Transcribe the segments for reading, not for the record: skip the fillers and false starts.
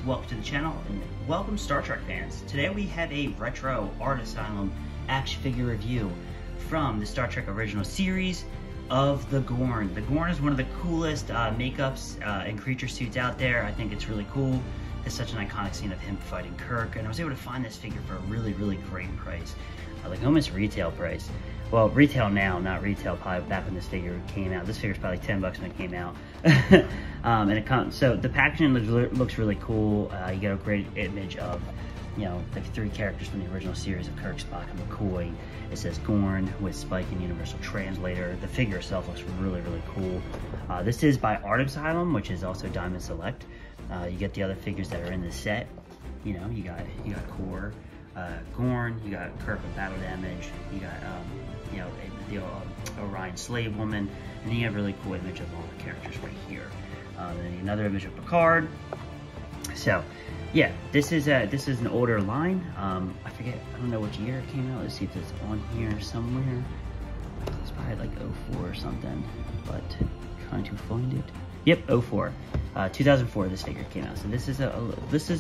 welcome to the channel and welcome Star Trek fans. Today we have a retro Art Asylum action figure review from the Star Trek original series of the Gorn. The Gorn is one of the coolest makeups and creature suits out there. I think it's really cool. It's such an iconic scene of him fighting Kirk, and I was able to find this figure for a really great price. Like almost retail price. Well, retail now, not retail probably back when this figure came out. This figure's probably like 10 bucks when it came out. And it comes, so the packaging looks really cool. You get a great image of, you know, the three characters from the original series of Kirk, Spock, and McCoy. It says Gorn with Spike and Universal Translator. The figure itself looks really cool. This is by Art Asylum, which is also Diamond Select. You get the other figures that are in the set. You know, you got Core, Gorn, you got Kirk with battle damage, you got you know, the Orion slave woman, and then you have a really cool image of all the characters right here. And then another image of Picard. So yeah, this is an older line. I forget, I don't know which year it came out. Let's see if it's on here somewhere. It's probably like 04 or something, but trying to find it. Yep, 04. 2004 this figure came out. So this is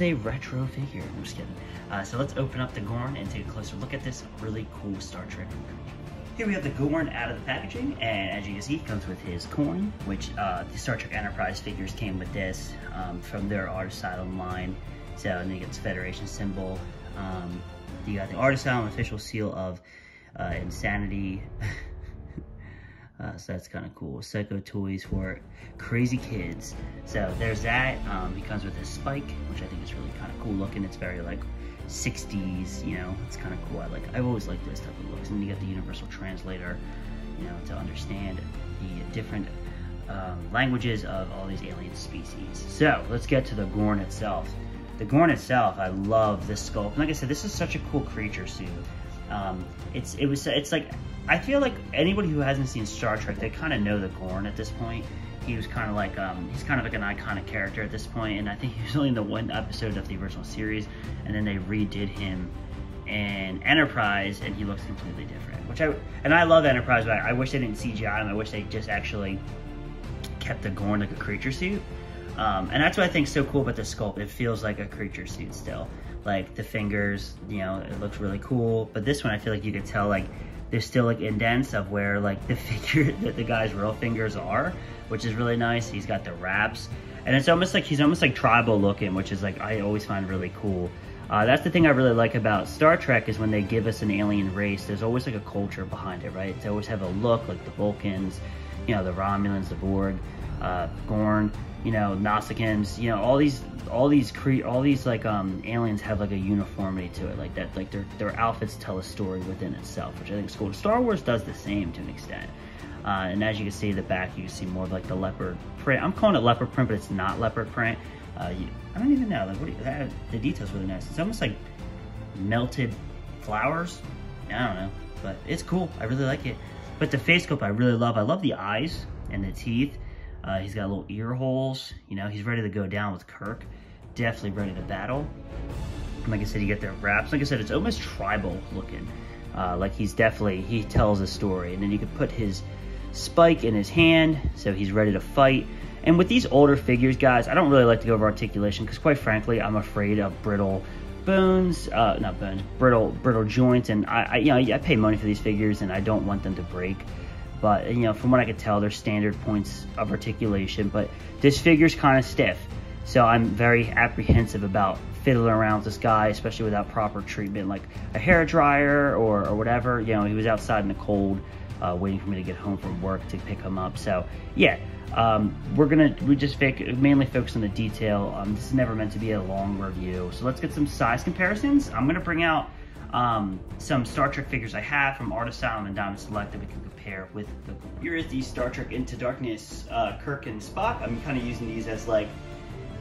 a retro figure. I'm just kidding. So let's open up the Gorn and take a closer look at this really cool Star Trek figure. Here we have the Gorn out of the packaging, and as you can see, he comes with his coin, which the Star Trek Enterprise figures came with this from their Art Asylum line. So, and then you get the Federation symbol. You got the Art Asylum official seal of insanity. So that's kind of cool. Psycho toys for crazy kids. So there's that. He comes with his spike, which I think is really kind of cool looking. It's very like 60s, you know, it's kind of cool. I've always liked this type of looks. And you got the Universal Translator, you know, to understand the different languages of all these alien species. So let's get to the Gorn itself. The Gorn itself, I love this sculpt. And like I said, this is such a cool creature suit. It's like, I feel like anybody who hasn't seen Star Trek, they kind of know the Gorn at this point. He was kind of like, he's kind of like an iconic character at this point, and I think he was only in the one episode of the original series, and then they redid him in Enterprise, and he looks completely different. I love Enterprise, but I wish they didn't CGI him. I wish they just actually kept the Gorn like a creature suit. And that's what I think is so cool about the sculpt. It feels like a creature suit still. Like the fingers, you know, it looks really cool. But this one, I feel like you could tell like there's still like indents of where like the figure that the guy's real fingers are, which is really nice. He's got the wraps, and it's almost like he's almost like tribal looking, which is like I always find really cool. That's the thing I really like about Star Trek is when they give us an alien race, there's always like a culture behind it, right? They always have a look like the Vulcans, you know, the Romulans, the Borg, Gorn, you know, Nausicaans, you know, all these like aliens have like a uniformity to it, like that, like their outfits tell a story within itself, which I think is cool. Star Wars does the same to an extent. And as you can see in the back, you can see more of like the leopard print. I'm calling it leopard print, but it's not leopard print. I don't even know, like the details really nice. It's almost like melted flowers. I don't know, but it's cool. I really like it. But the face sculpt I really love. I love the eyes and the teeth. He's got little ear holes. You know, he's ready to go down with Kirk. Definitely ready to battle. And like I said, you get the wraps. Like I said, it's almost tribal looking. Like he tells a story. And then you can put his spike in his hand, so he's ready to fight. And with these older figures, guys, I don't really like to go over articulation because quite frankly, I'm afraid of brittle bones, not bones, brittle joints. And I pay money for these figures and I don't want them to break. But, you know, from what I could tell, there's standard points of articulation, but this figure's kind of stiff. So I'm very apprehensive about fiddling around with this guy, especially without proper treatment, like a hair dryer or whatever. You know, he was outside in the cold, waiting for me to get home from work to pick him up. So yeah, we just mainly focus on the detail. This is never meant to be a long review. So let's get some size comparisons. I'm gonna bring out some Star Trek figures I have from Art Asylum and Diamond Select that we can compare with the Gorn. Here is the Star Trek Into Darkness Kirk and Spock. I'm kind of using these as like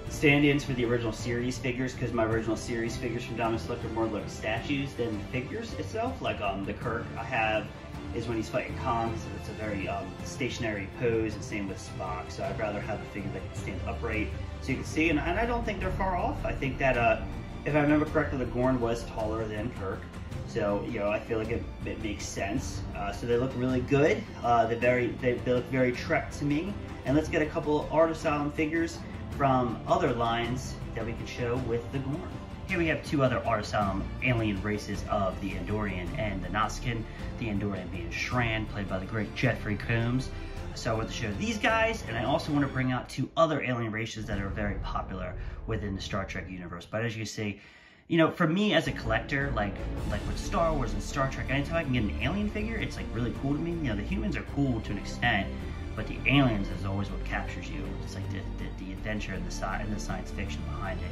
stand-ins for the original series figures because my original series figures from Diamond Select are more like statues than figures itself. Like the Kirk I have is when he's fighting Khan, so it's a very stationary pose, and same with Spock. So I'd rather have a figure that can stand upright so you can see, and I don't think they're far off. I think that if I remember correctly, the Gorn was taller than Kirk. So, you know, I feel like it makes sense. So they look really good. They look very Trek to me. And let's get a couple Art Asylum figures from other lines that we could show with the Gorn. Here we have two other Art Asylum alien races of the Andorian and the Noxican. The Andorian being Shran, played by the great Jeffrey Combs. So I want to show these guys, and I also want to bring out two other alien races that are very popular within the Star Trek universe. But as you see, you know, for me as a collector, like with Star Wars and Star Trek, anytime I can get an alien figure, it's like really cool to me. You know, the humans are cool to an extent, but the aliens is always what captures you. It's like the adventure and the science fiction behind it.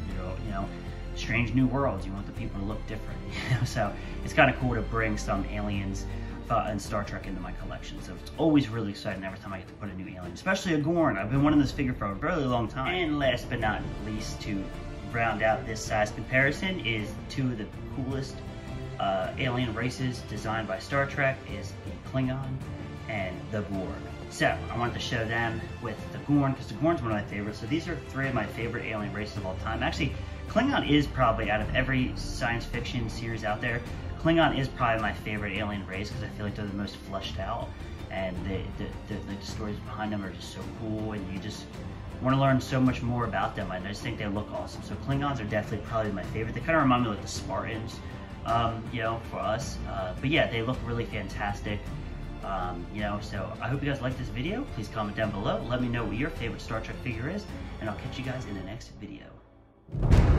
You know, strange new worlds. You want the people to look different. You know, so it's kind of cool to bring some aliens and Star Trek into my collection. So it's always really exciting every time I get to put a new alien, especially a Gorn. I've been wanting this figure for a very long time. And last but not least, to round out this size comparison, is two of the coolest alien races designed by Star Trek is the Klingon and the Borg. So I wanted to show them with the Gorn because the Gorn's one of my favorites. So these are three of my favorite alien races of all time. Actually, Klingon is probably, out of every science fiction series out there, Klingon is probably my favorite alien race because I feel like they're the most fleshed out, and the stories behind them are just so cool, and you just want to learn so much more about them. I just think they look awesome. So Klingons are definitely probably my favorite. They kind of remind me of like the Spartans, you know, for us. But yeah, they look really fantastic. You know, so I hope you guys like this video. Please comment down below. Let me know what your favorite Star Trek figure is, and I'll catch you guys in the next video.